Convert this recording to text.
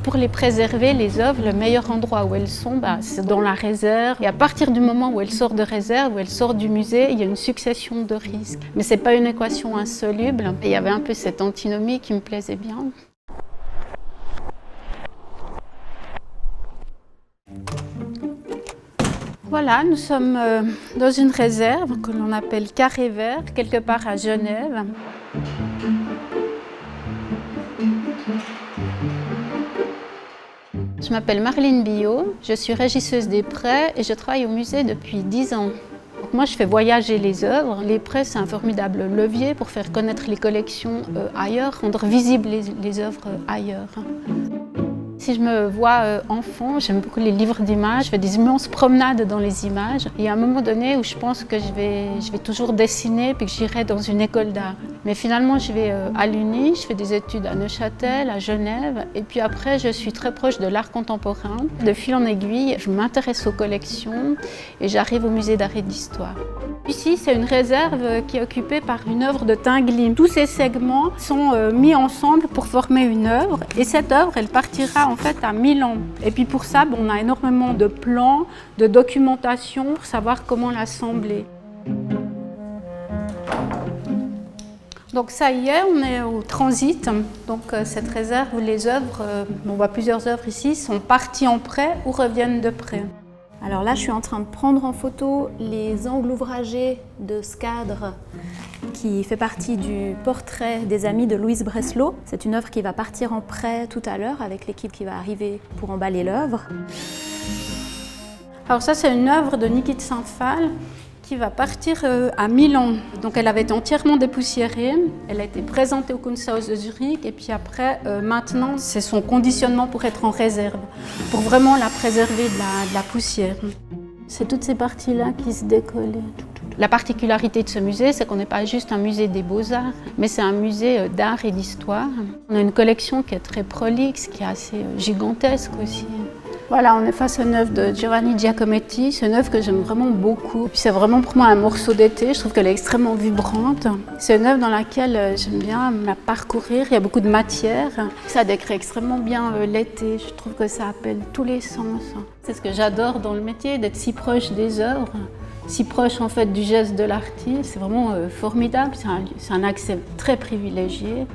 Pour les préserver, les œuvres, le meilleur endroit où elles sont, c'est dans la réserve. Et à partir du moment où elles sortent de réserve, où elles sortent du musée, il y a une succession de risques. Mais ce n'est pas une équation insoluble. Et il y avait un peu cette antinomie qui me plaisait bien. Voilà, nous sommes dans une réserve que l'on appelle Carré Vert, quelque part à Genève. Je m'appelle Marlene Billot, je suis régisseuse des prêts et je travaille au musée depuis 10 ans. Donc moi, je fais voyager les œuvres. Les prêts, c'est un formidable levier pour faire connaître les collections ailleurs, rendre visibles les œuvres ailleurs. Si je me vois enfant, j'aime beaucoup les livres d'images, je fais des immenses promenades dans les images. Et il y a un moment donné où je pense que je vais toujours dessiner puis que j'irai dans une école d'art. Mais finalement, je vais à l'Uni, je fais des études à Neuchâtel, à Genève. Et puis après, je suis très proche de l'art contemporain. De fil en aiguille, je m'intéresse aux collections et j'arrive au musée d'art et d'histoire. Ici, c'est une réserve qui est occupée par une œuvre de Tinguely. Tous ces segments sont mis ensemble pour former une œuvre. Et cette œuvre, elle partira en fait à Milan. Et puis pour ça, on a énormément de plans, de documentation pour savoir comment l'assembler. Donc ça y est, on est au transit. Donc cette réserve où les œuvres, on voit plusieurs œuvres ici, sont parties en prêt ou reviennent de prêt. Alors là, je suis en train de prendre en photo les angles ouvragés de ce cadre qui fait partie du portrait des amis de Louise Breslau. C'est une œuvre qui va partir en prêt tout à l'heure avec l'équipe qui va arriver pour emballer l'œuvre. Alors ça, c'est une œuvre de Niki de Saint-Phal qui va partir à Milan. Donc elle avait été entièrement dépoussiérée, elle a été présentée au Kunsthaus de Zurich et puis après, maintenant, c'est son conditionnement pour être en réserve, pour vraiment la préserver de la poussière. C'est toutes ces parties-là qui se décollent. La particularité de ce musée, c'est qu'on n'est pas juste un musée des beaux-arts, mais c'est un musée d'art et d'histoire. On a une collection qui est très prolixe, qui est assez gigantesque aussi. Voilà, on est face à une œuvre de Giovanni Giacometti. C'est une œuvre que j'aime vraiment beaucoup. C'est vraiment pour moi un morceau d'été. Je trouve qu'elle est extrêmement vibrante. C'est une œuvre dans laquelle j'aime bien la parcourir. Il y a beaucoup de matière. Ça décrit extrêmement bien l'été. Je trouve que ça appelle tous les sens. C'est ce que j'adore dans le métier, d'être si proche des œuvres, si proche en fait du geste de l'artiste. C'est vraiment formidable. C'est un accès très privilégié.